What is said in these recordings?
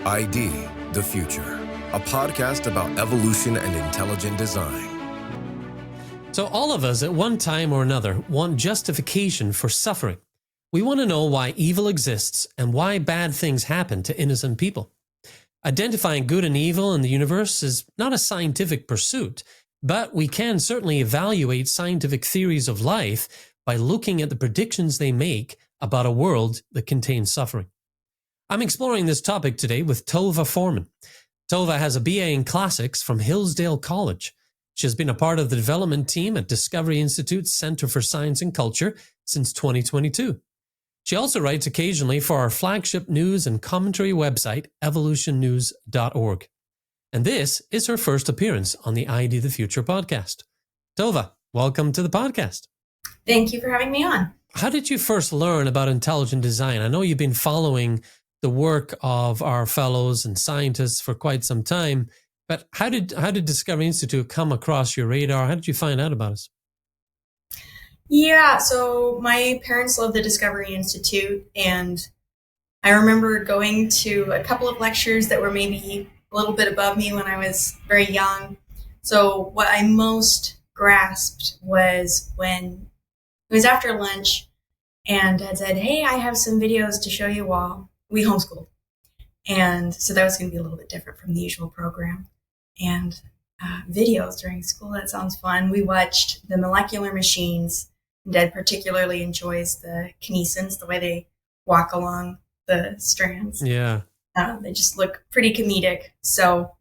ID, the Future, a podcast about evolution and intelligent design. So all of us at one time or another want justification for suffering. We want to know why evil exists and why bad things happen to innocent people. Identifying good and evil in the universe is not a scientific pursuit, but we can certainly evaluate scientific theories of life by looking at the predictions they make about a world that contains suffering. I'm exploring this topic today with Tova Forman. Tova has a BA in Classics from Hillsdale College. She has been a part of the development team at Discovery Institute's Center for Science and Culture since 2022. She also writes occasionally for our flagship news and commentary website, evolutionnews.org. And this is her first appearance on the ID the Future podcast. Tova, welcome to the podcast. Thank you for having me on. How did you first learn about intelligent design? I know you've been following the work of our fellows and scientists for quite some time, but how did Discovery Institute come across your radar? How did you find out about us? Yeah, so my parents love the Discovery Institute, and I remember going to a couple of lectures that were maybe a little bit above me when I was very young. So what I most grasped was when it was after lunch and Dad said, "Hey, I have some videos to show you all." We homeschooled. And so that was going to be a little bit different from the usual program. And videos during school, that sounds fun. We watched the molecular machines. Dad particularly enjoys the kinesins, the way they walk along the strands. Yeah. They just look pretty comedic. So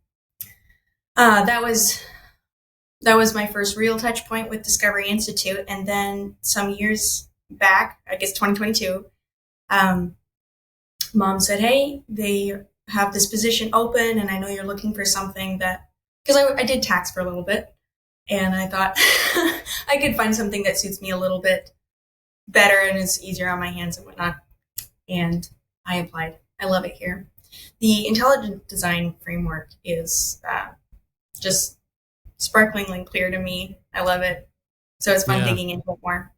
that was my first real touch point with Discovery Institute. And then some years back, I guess 2022, Mom said, "Hey, they have this position open, and I know you're looking for something that," because I did tax for a little bit, and I thought I could find something that suits me a little bit better and is easier on my hands and whatnot. And I applied. I love it here. The intelligent design framework is just sparklingly clear to me. I love it. So it's fun digging into it more.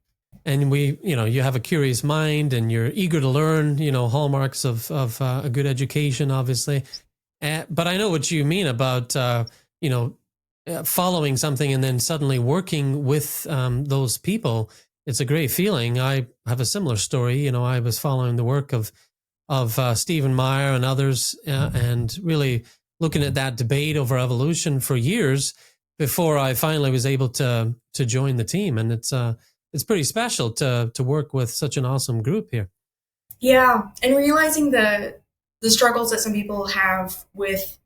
And you have a curious mind and you're eager to learn, hallmarks of a good education, obviously. But I know what you mean about, following something and then suddenly working with those people. It's a great feeling. I have a similar story. I was following the work of Stephen Meyer and others and really looking at that debate over evolution for years before I finally was able to join the team. And it's pretty special to work with such an awesome group here. Yeah, and realizing the struggles that some people have with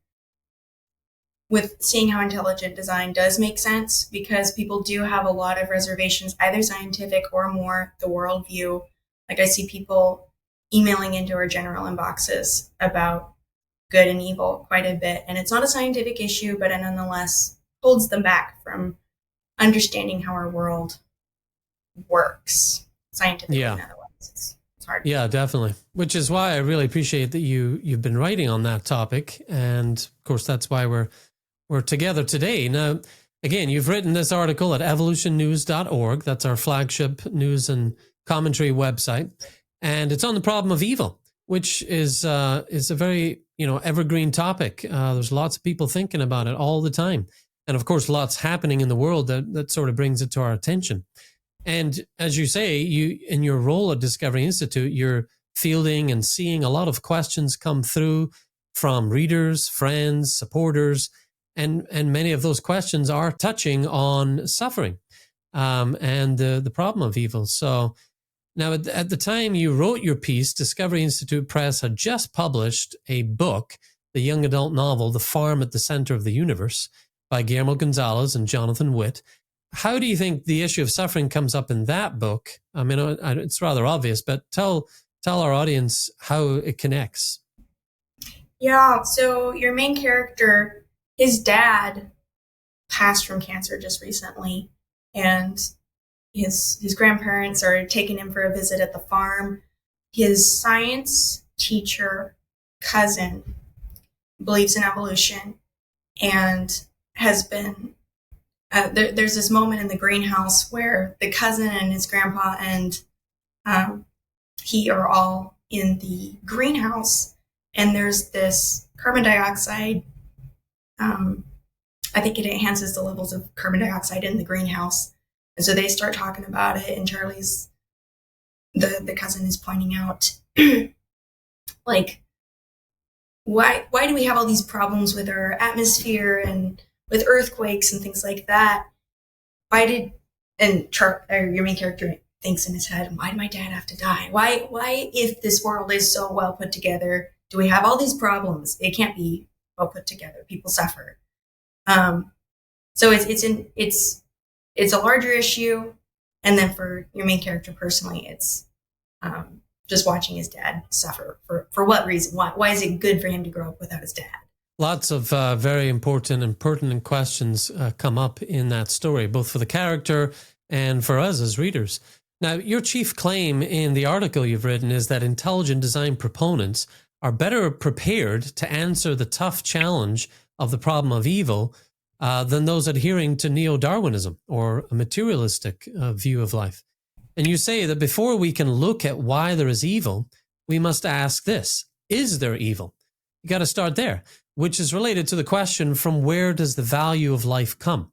seeing how intelligent design does make sense, because people do have a lot of reservations, either scientific or more the worldview. Like I see people emailing into our general inboxes about good and evil quite a bit, and it's not a scientific issue, but it nonetheless holds them back from understanding how our world works scientifically. Yeah. In other words, it's hard. Yeah, definitely. Which is why I really appreciate that you've been writing on that topic, and of course that's why we're together today. Now, again, you've written this article at evolutionnews.org. That's our flagship news and commentary website, and it's on the problem of evil, which is a very evergreen topic. There's lots of people thinking about it all the time, and of course, lots happening in the world that sort of brings it to our attention. And as you say, you in your role at Discovery Institute, you're fielding and seeing a lot of questions come through from readers, friends, supporters, and many of those questions are touching on suffering and the problem of evil. So now at the time you wrote your piece, Discovery Institute Press had just published a book, the young adult novel, The Farm at the Center of the Universe, by Guillermo Gonzalez and Jonathan Witt. How do you think the issue of suffering comes up in that book? I mean, it's rather obvious, but tell our audience how it connects. Yeah, so your main character, his dad passed from cancer just recently, and his grandparents are taking him for a visit at the farm. His science teacher cousin believes in evolution and has been there's this moment in the greenhouse where the cousin and his grandpa and he are all in the greenhouse, and there's this carbon dioxide. I think it enhances the levels of carbon dioxide in the greenhouse. And so they start talking about it, and Charlie's, the cousin, is pointing out, like, why do we have all these problems with our atmosphere and with earthquakes and things like that? Your main character thinks in his head, why did my dad have to die? Why, if this world is so well put together, do we have all these problems? It can't be well put together. People suffer. So it's a larger issue. And then for your main character personally, it's just watching his dad suffer. For what reason? Why is it good for him to grow up without his dad? Lots of very important and pertinent questions come up in that story, both for the character and for us as readers. Now, your chief claim in the article you've written is that intelligent design proponents are better prepared to answer the tough challenge of the problem of evil than those adhering to neo-Darwinism or a materialistic view of life. And you say that before we can look at why there is evil, we must ask this: is there evil? You got to start there, which is related to the question, from where does the value of life come?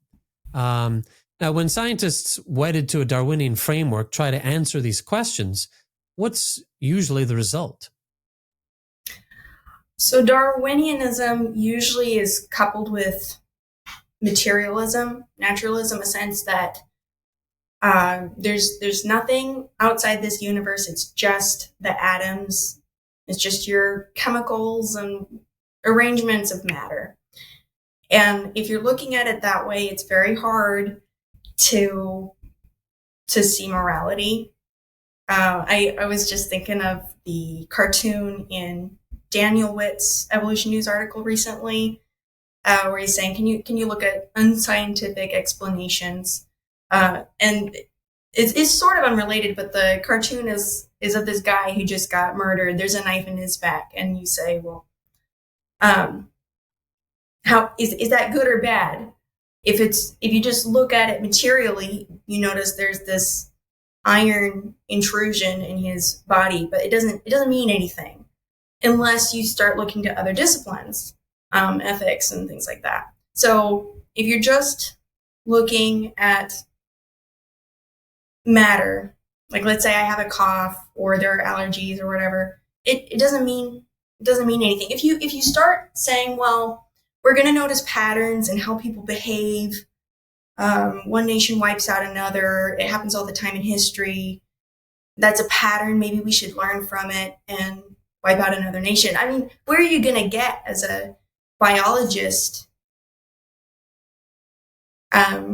Now, when scientists wedded to a Darwinian framework try to answer these questions, what's usually the result? So Darwinianism usually is coupled with materialism, naturalism, a sense that there's nothing outside this universe. It's just the atoms. It's just your chemicals and arrangements of matter. And if you're looking at it that way, it's very hard to see morality. I was just thinking of the cartoon in Daniel Witt's Evolution News article recently, where he's saying, can you look at unscientific explanations? And it's sort of unrelated, but the cartoon is of this guy who just got murdered. There's a knife in his back, and you say, well, how is that good or bad? If you just look at it materially, you notice there's this iron intrusion in his body, but it doesn't mean anything unless you start looking to other disciplines, ethics and things like that. So if you're just looking at matter, like let's say I have a cough or there are allergies or whatever, it doesn't mean anything. If you start saying, well, we're going to notice patterns in how people behave. One nation wipes out another. It happens all the time in history. That's a pattern. Maybe we should learn from it and wipe out another nation. I mean, where are you going to get as a biologist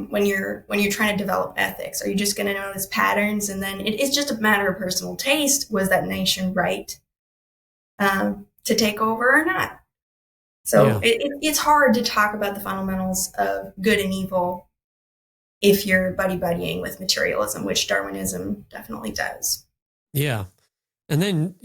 when you're trying to develop ethics? Are you just going to notice patterns and then it's just a matter of personal taste? Was that nation right to take over or not? So yeah. It's hard to talk about the fundamentals of good and evil if you're buddying with materialism, which Darwinism definitely does. Yeah. And then,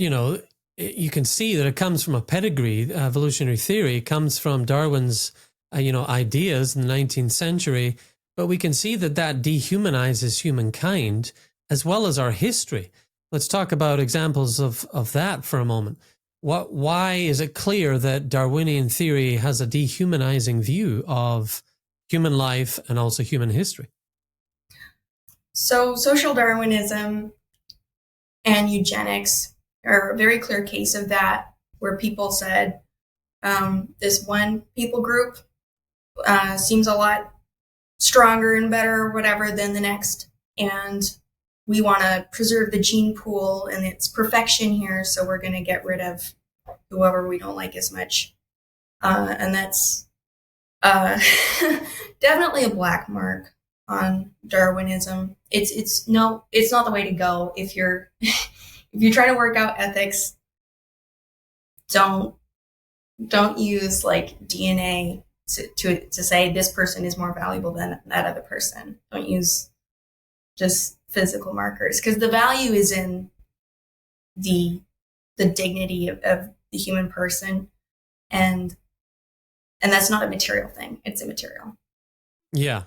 you can see that it comes from a pedigree. Evolutionary theory comes from Darwin's, ideas in the 19th century, but we can see that dehumanizes humankind as well as our history. Let's talk about examples of that for a moment. Why is it clear that Darwinian theory has a dehumanizing view of human life and also human history? So social Darwinism and eugenics are a very clear case of that, where people said this one people group seems a lot stronger and better or whatever than the next, and we want to preserve the gene pool and its perfection here, so we're going to get rid of whoever we don't like as much. And that's definitely a black mark on Darwinism. It's not the way to go. If you're trying to work out ethics, don't use like DNA to say this person is more valuable than that other person. Don't use just physical markers, because the value is in the dignity of the human person, and that's not a material thing. It's immaterial. Yeah.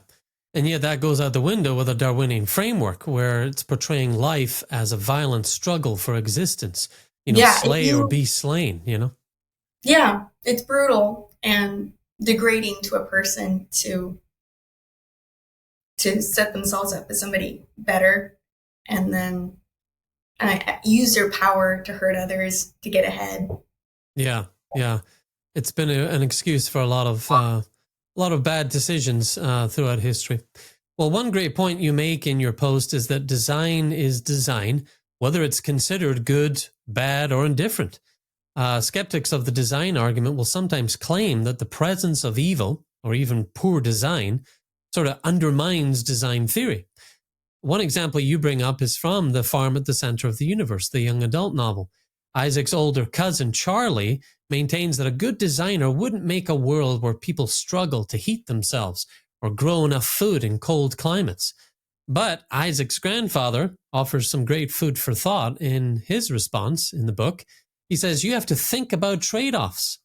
And yet that goes out the window with a Darwinian framework where it's portraying life as a violent struggle for existence, slay or be slain, Yeah, it's brutal and degrading to a person to set themselves up as somebody better and then use their power to hurt others to get ahead. Yeah, yeah. It's been an excuse for a lot of bad decisions throughout history. Well, one great point you make in your post is that design is design, whether it's considered good, bad, or indifferent. Skeptics of the design argument will sometimes claim that the presence of evil or even poor design sort of undermines design theory. One example you bring up is from The Farm at the Center of the Universe, the young adult novel. Isaac's older cousin, Charlie, maintains that a good designer wouldn't make a world where people struggle to heat themselves or grow enough food in cold climates. But Isaac's grandfather offers some great food for thought in his response in the book. He says, you have to think about trade-offs.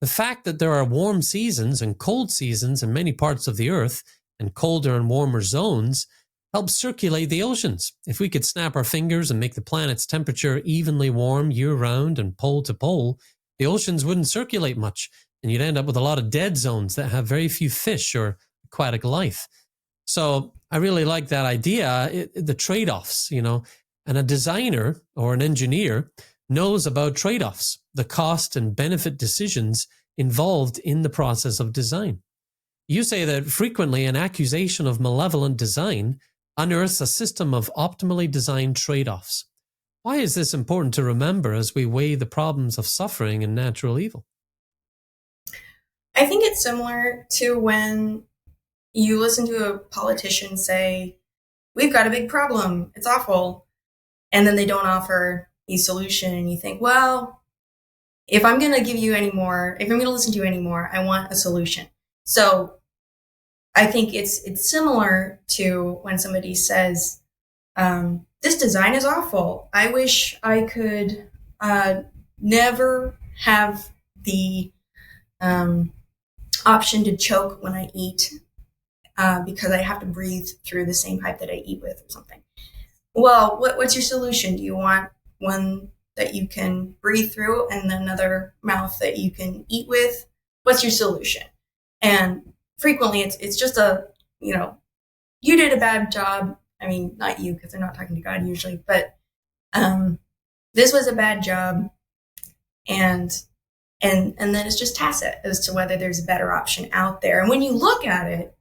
The fact that there are warm seasons and cold seasons in many parts of the earth and colder and warmer zones helps circulate the oceans. If we could snap our fingers and make the planet's temperature evenly warm year-round and pole to pole, the oceans wouldn't circulate much, and you'd end up with a lot of dead zones that have very few fish or aquatic life. So I really like that idea, the trade-offs, and a designer or an engineer knows about trade-offs, the cost and benefit decisions involved in the process of design. You say that frequently an accusation of malevolent design unearths a system of optimally designed trade-offs. Why is this important to remember as we weigh the problems of suffering and natural evil? I think it's similar to when you listen to a politician say, we've got a big problem, it's awful, and then they don't offer a solution, and you think, well, if I'm going to give you any more, if I'm going to listen to you anymore, I want a solution. So I think it's similar to when somebody says, this design is awful. I wish I could never have the option to choke when I eat because I have to breathe through the same pipe that I eat with or something. Well, what's your solution? Do you want one that you can breathe through and another mouth that you can eat with? What's your solution? And frequently it's just you did a bad job. I mean, not you, because they're not talking to God usually, but this was a bad job. And then it's just tacit as to whether there's a better option out there. And when you look at it,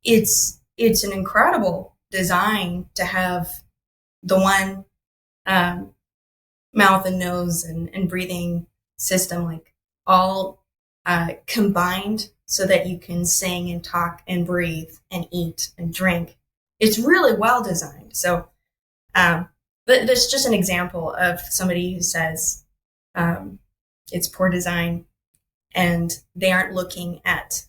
it's an incredible design to have the one mouth and nose and breathing system like all combined so that you can sing and talk and breathe and eat and drink. It's really well designed. So but that's just an example of somebody who says it's poor design and they aren't looking at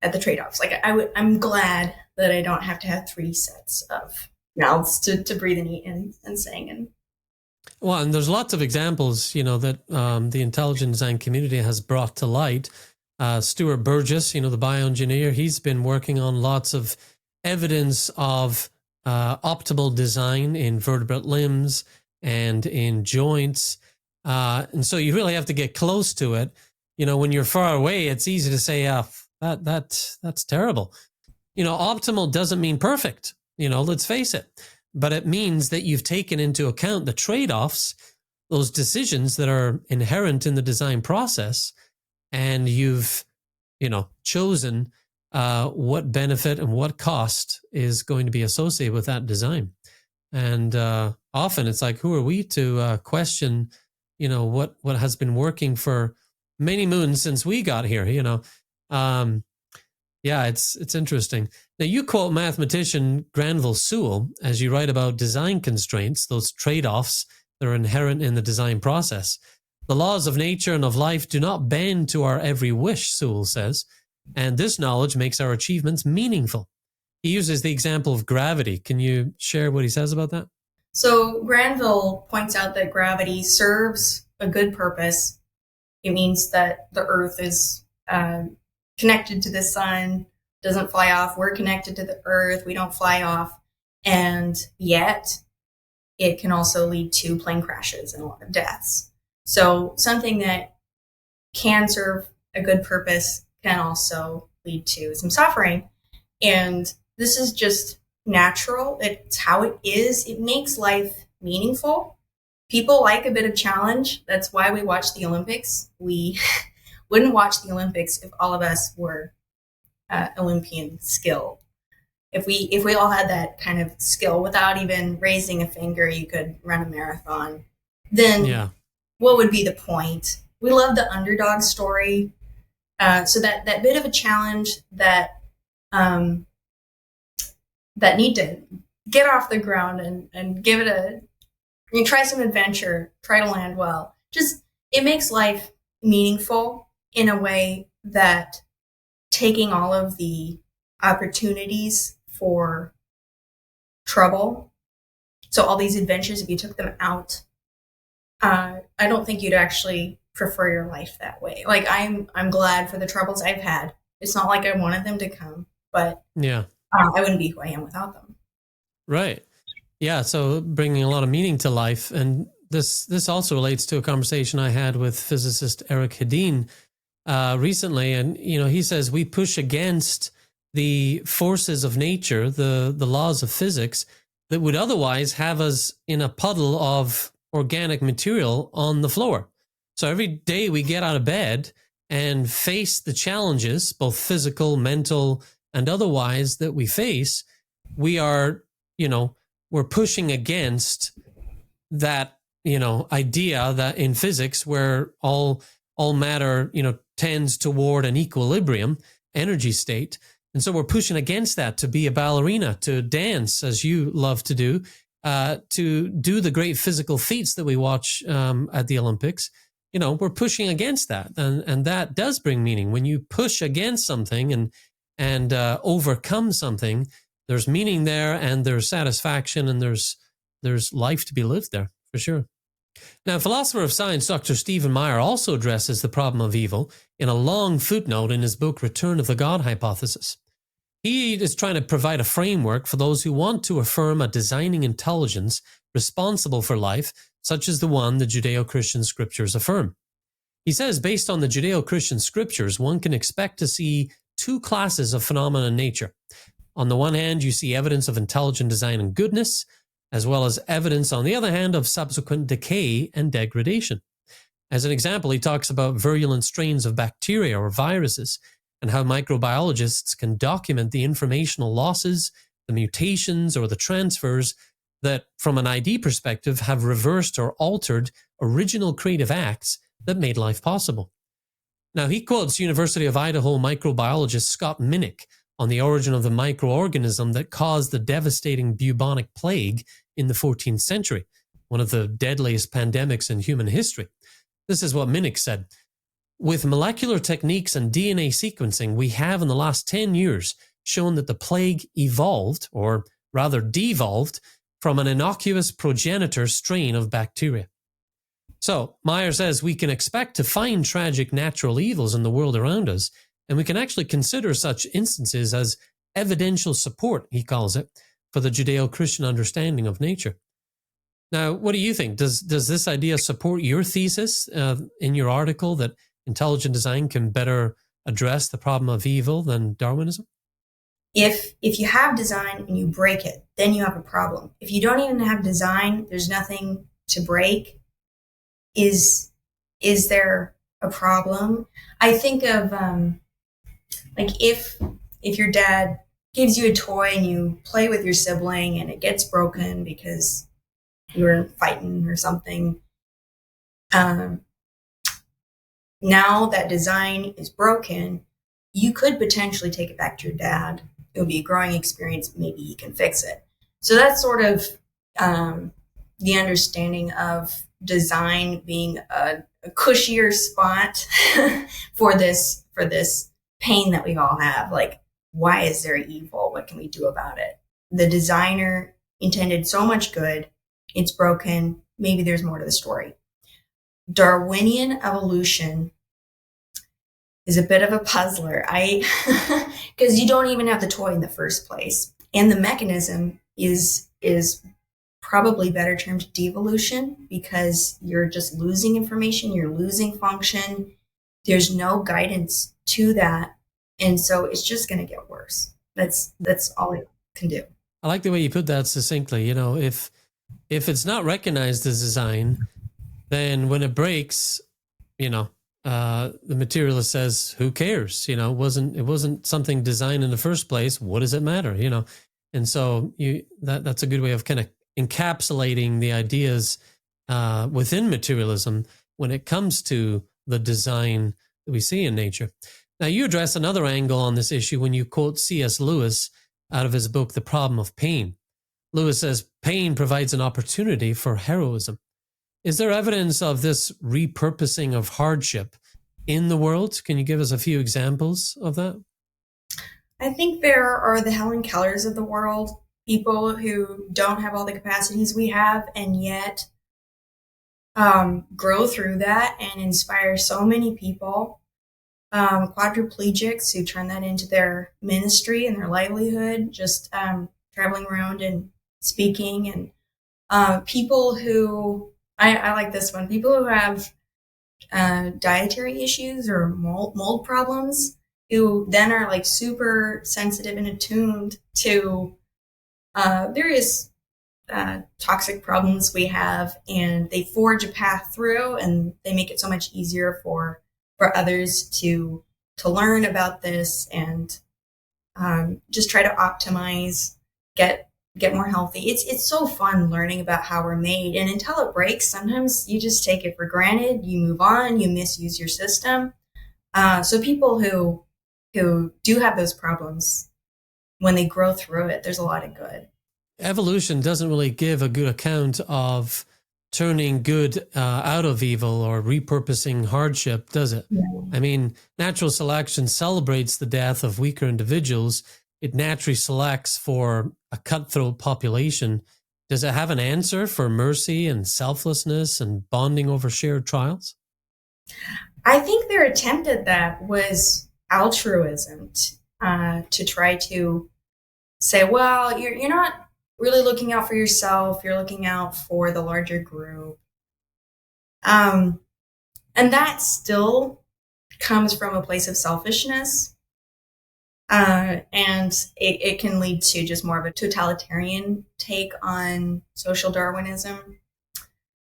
the trade-offs. Like I'm glad that I don't have to have 3 sets of mouths to breathe and eat and sing. And well, and there's lots of examples, that the intelligent design community has brought to light. Stuart Burgess, the bioengineer, he's been working on lots of evidence of optimal design in vertebrate limbs and in joints. And so you really have to get close to it. When you're far away, it's easy to say, that's terrible. Optimal doesn't mean perfect, let's face it. But it means that you've taken into account the trade-offs, those decisions that are inherent in the design process, and you've, chosen what benefit and what cost is going to be associated with that design. And often it's like, who are we to question, what has been working for many moons since we got here, Yeah, it's interesting. Now, you quote mathematician Granville Sewell as you write about design constraints, those trade-offs that are inherent in the design process. The laws of nature and of life do not bend to our every wish, Sewell says, and this knowledge makes our achievements meaningful. He uses the example of gravity. Can you share what he says about that? So Granville points out that gravity serves a good purpose. It means that the Earth is connected to the sun, doesn't fly off. We're connected to the Earth. We don't fly off. And yet it can also lead to plane crashes and a lot of deaths. So something that can serve a good purpose can also lead to some suffering. And this is just natural. It's how it is. It makes life meaningful. People like a bit of challenge. That's why we watch the Olympics. We wouldn't watch the Olympics if all of us were Olympian skilled. If we all had that kind of skill without even raising a finger, you could run a marathon. Then what would be the point? We love the underdog story. So that bit of a challenge that need to get off the ground and give it you try some adventure, try to land well. Just, it makes life meaningful in a way that taking all of the opportunities for trouble, so all these adventures, if you took them out, I don't think you'd actually prefer your life that way. Like, I'm glad for the troubles I've had. It's not like I wanted them to come, but I wouldn't be who I am without them. Right. Yeah. So bringing a lot of meaning to life. And this also relates to a conversation I had with physicist Eric Hedin recently. And, he says we push against the forces of nature, the laws of physics that would otherwise have us in a puddle of organic material on the floor. So every day we get out of bed and face the challenges, both physical, mental, and otherwise that we face, we are, we're pushing against that, idea that in physics where all matter, tends toward an equilibrium energy state. And so we're pushing against that to be a ballerina, to dance, as you love to do the great physical feats that we watch at the Olympics. We're pushing against that. And that does bring meaning. When you push against something and overcome something, there's meaning there, and there's satisfaction, and there's life to be lived there, for sure. Now, philosopher of science Dr. Stephen Meyer also addresses the problem of evil in a long footnote in his book, Return of the God Hypothesis. He is trying to provide a framework for those who want to affirm a designing intelligence responsible for life, such as the one the Judeo-Christian scriptures affirm. He says, based on the Judeo-Christian scriptures, one can expect to see two classes of phenomena in nature. On the one hand, you see evidence of intelligent design and goodness, as well as evidence, on the other hand, of subsequent decay and degradation. As an example, he talks about virulent strains of bacteria or viruses and how microbiologists can document the informational losses, the mutations, or the transfers that, from an ID perspective, have reversed or altered original creative acts that made life possible. Now, he quotes University of Idaho microbiologist Scott Minnick on the origin of the microorganism that caused the devastating bubonic plague in the 14th century, one of the deadliest pandemics in human history. This is what Minnick said. With molecular techniques and DNA sequencing, we have in the last 10 years shown that the plague evolved, or rather devolved, from an innocuous progenitor strain of bacteria. So, Meyer says we can expect to find tragic natural evils in the world around us, and we can actually consider such instances as evidential support, he calls it, for the Judeo-Christian understanding of nature. Now, what do you think? Does this idea support your thesis in your article that intelligent design can better address the problem of evil than Darwinism? If you have design and you break it, then you have a problem. If you don't even have design, there's nothing to break. Is there a problem? I think of like if your dad gives you a toy and you play with your sibling and it gets broken because you were fighting or something. Now that design is broken, you could potentially take it back to your dad. It'll be a growing experience. Maybe he can fix it. So that's sort of the understanding of design being a cushier spot for this pain that we all have. Like, why is there evil? What can we do about it? The designer intended so much good. It's broken. Maybe there's more to the story. Darwinian evolution is a bit of a puzzler. Because you don't even have the toy in the first place. And the mechanism is probably better termed devolution, because you're just losing information, you're losing function. there's no guidance to that. And so it's just going to get worse. That's all it can do. I like the way you put that succinctly. You know, if it's not recognized as design, then when it breaks, you know, the materialist says, "Who cares?" You know, it wasn't something designed in the first place. What does it matter? You know, and so that's a good way of kind of encapsulating the ideas within materialism when it comes to the design that we see in nature. Now, you address another angle on this issue when you quote C.S. Lewis out of his book, The Problem of Pain. Lewis says, pain provides an opportunity for heroism. Is there evidence of this repurposing of hardship in the world? Can you give us a few examples of that? I think there are the Helen Kellers of the world, people who don't have all the capacities we have and yet grow through that and inspire so many people. Quadriplegics who turn that into their ministry and their livelihood, just traveling around and speaking, and people who, I like this one, people who have dietary issues or mold problems, who then are like super sensitive and attuned to various toxic problems we have, and they forge a path through, and they make it so much easier for others to learn about this and just try to optimize, get more healthy. It's so fun learning about how we're made, and until it breaks, sometimes you just take it for granted. You move on, you misuse your system. So people who do have those problems, when they grow through it, there's a lot of good. Evolution doesn't really give a good account of turning good out of evil or repurposing hardship, does it? Yeah. I mean, natural selection celebrates the death of weaker individuals. It naturally selects for a cutthroat population. Does it have an answer for mercy and selflessness and bonding over shared trials? I think their attempt at that was altruism, to try to say, well, you're not really looking out for yourself, you're looking out for the larger group. And that still comes from a place of selfishness. And it can lead to just more of a totalitarian take on social Darwinism.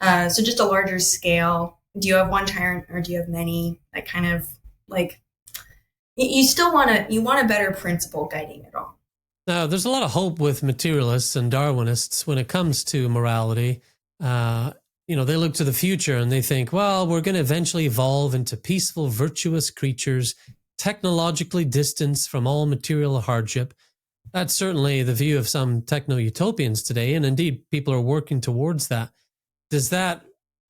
So just a larger scale. Do you have one tyrant or do you have many? That kind of like, you still want a better principle guiding it all. Now, there's a lot of hope with materialists and Darwinists when it comes to morality. They look to the future and they think, well, we're going to eventually evolve into peaceful, virtuous creatures, technologically distanced from all material hardship. That's certainly the view of some techno-utopians today, and indeed, people are working towards that. Does that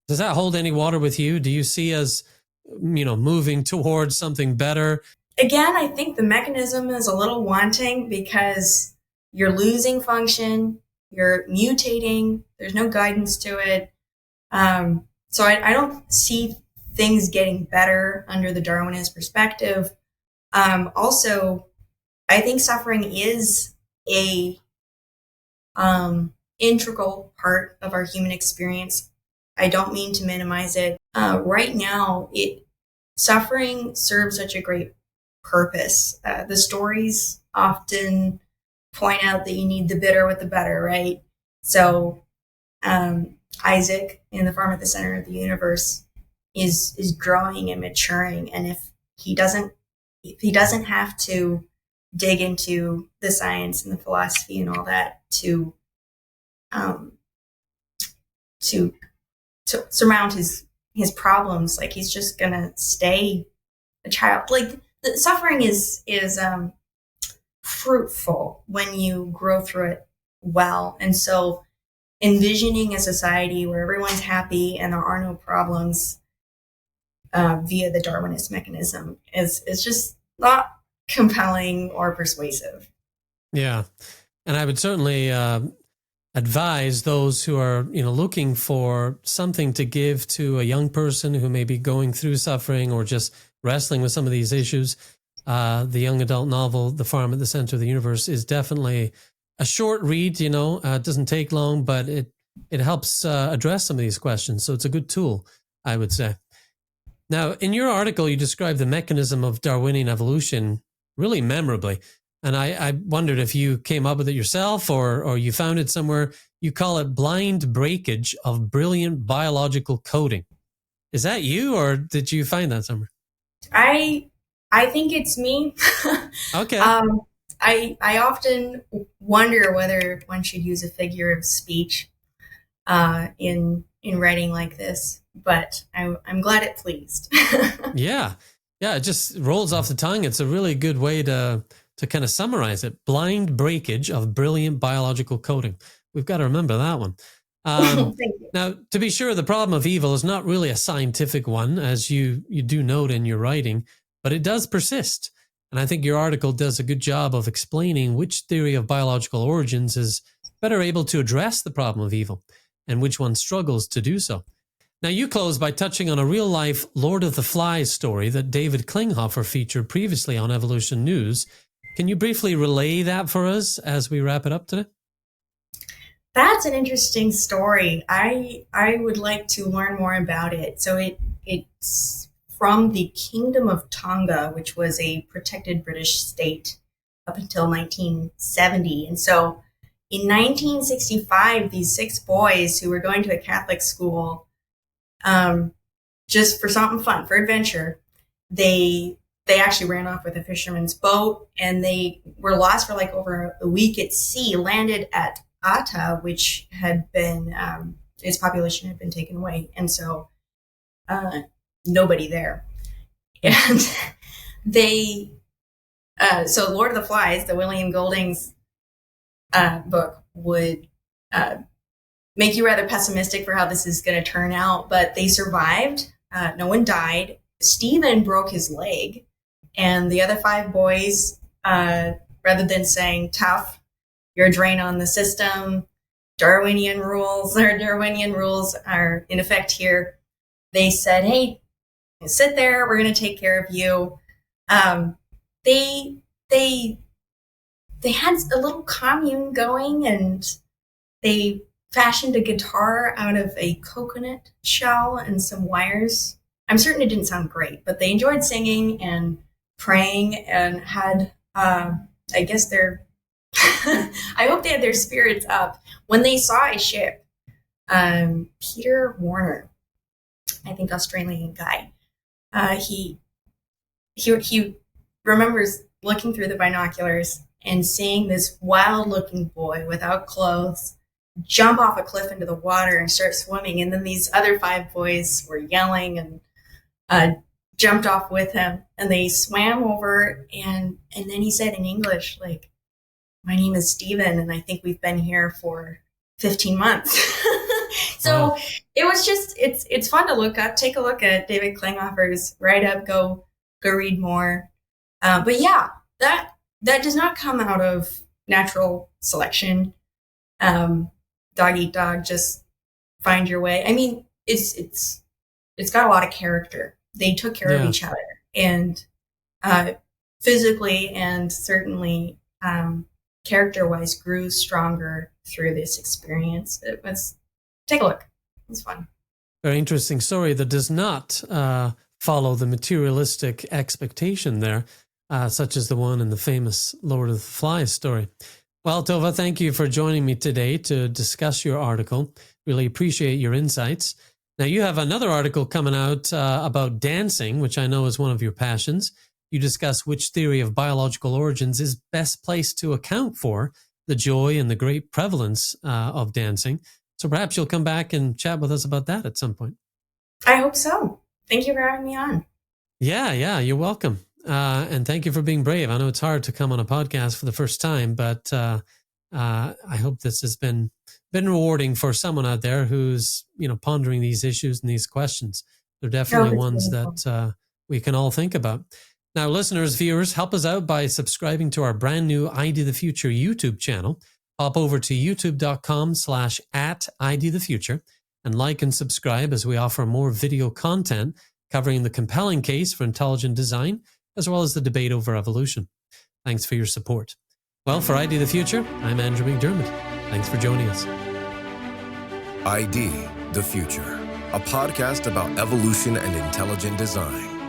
hold any water with you? Do you see us, moving towards something better? Again, I think the mechanism is a little wanting because you're losing function, you're mutating, there's no guidance to it. So I don't see things getting better under the Darwinist perspective. Also, I think suffering is a integral part of our human experience. I don't mean to minimize it. Right now, suffering serves such a great purpose. The stories often point out that you need the bitter with the better, right? So Isaac in The Farm at the Center of the Universe is growing and maturing, and if he doesn't have to dig into the science and the philosophy and all that to surmount his problems, like he's just gonna stay a child. Like the suffering is fruitful when you grow through it well, and so envisioning a society where everyone's happy and there are no problems via the Darwinist mechanism is just not compelling or persuasive. Yeah, and I would certainly advise those who are looking for something to give to a young person who may be going through suffering or just wrestling with some of these issues. The young adult novel, The Farm at the Center of the Universe, is definitely a short read. It doesn't take long, but it helps address some of these questions. So it's a good tool, I would say. Now, in your article, you describe the mechanism of Darwinian evolution really memorably. And I wondered if you came up with it yourself or you found it somewhere. You call it blind breakage of brilliant biological coding. Is that you, or did you find that somewhere? I think it's me. Okay. I often wonder whether one should use a figure of speech in writing like this, but I'm glad it pleased. Yeah, it just rolls off the tongue. It's a really good way to kind of summarize it. Blind breakage of brilliant biological coding. We've got to remember that one. Thank you. Now, to be sure, the problem of evil is not really a scientific one, as you do note in your writing, but it does persist. And I think your article does a good job of explaining which theory of biological origins is better able to address the problem of evil and which one struggles to do so. Now, you close by touching on a real-life Lord of the Flies story that David Klinghoffer featured previously on Evolution News. Can you briefly relay that for us as we wrap it up today? That's an interesting story. I would like to learn more about it. So it's from the Kingdom of Tonga, which was a protected British state up until 1970. And so in 1965, these 6 boys who were going to a Catholic school, just for something fun, for adventure, they actually ran off with a fisherman's boat, and they were lost for like over a week at sea, landed at Atta, which had been, its population had been taken away. And so nobody there. And so Lord of the Flies, the William Golding's book, would make you rather pessimistic for how this is going to turn out, but they survived. No one died. Stephen broke his leg, and the other 5 boys, rather than saying, tough, you're a drain on the system, Darwinian rules are in effect here, they said, hey, sit there, we're going to take care of you. They had a little commune going, and they fashioned a guitar out of a coconut shell and some wires. I'm certain it didn't sound great, but they enjoyed singing and praying and had, I guess I hope they had their spirits up when they saw a ship. Peter Warner, I think Australian guy, he remembers looking through the binoculars and seeing this wild-looking boy without clothes jump off a cliff into the water and start swimming. And then these other 5 boys were yelling and jumped off with him. And they swam over, and then he said in English, like, my name is Stephen, and I think we've been here for 15 months. So wow. It was just, it's fun to look up. Take a look at David Klinghoffer's write-up. Go read more. But yeah, that does not come out of natural selection. Dog eat dog, just find your way. I mean, it's got a lot of character. They took care of each other, and physically and certainly character-wise grew stronger through this experience. Take a look. It's fun. Very interesting story that does not follow the materialistic expectation there, such as the one in the famous Lord of the Flies story. Well, Tova, thank you for joining me today to discuss your article. Really appreciate your insights. Now, you have another article coming out about dancing, which I know is one of your passions. You discuss which theory of biological origins is best placed to account for the joy and the great prevalence of dancing. So perhaps you'll come back and chat with us about that at some point. I hope so. Thank you for having me on. Yeah, you're welcome. And thank you for being brave. I know it's hard to come on a podcast for the first time, but I hope this has been rewarding for someone out there who's, pondering these issues and these questions. They're definitely ones that we can all think about. Now, listeners, viewers, help us out by subscribing to our brand new ID the Future YouTube channel. Hop over to youtube.com/@IDTheFuture and like and subscribe as we offer more video content covering the compelling case for intelligent design, as well as the debate over evolution. Thanks for your support. Well, for ID the Future, I'm Andrew McDiarmid. Thanks for joining us. ID the Future. a podcast about evolution and intelligent design.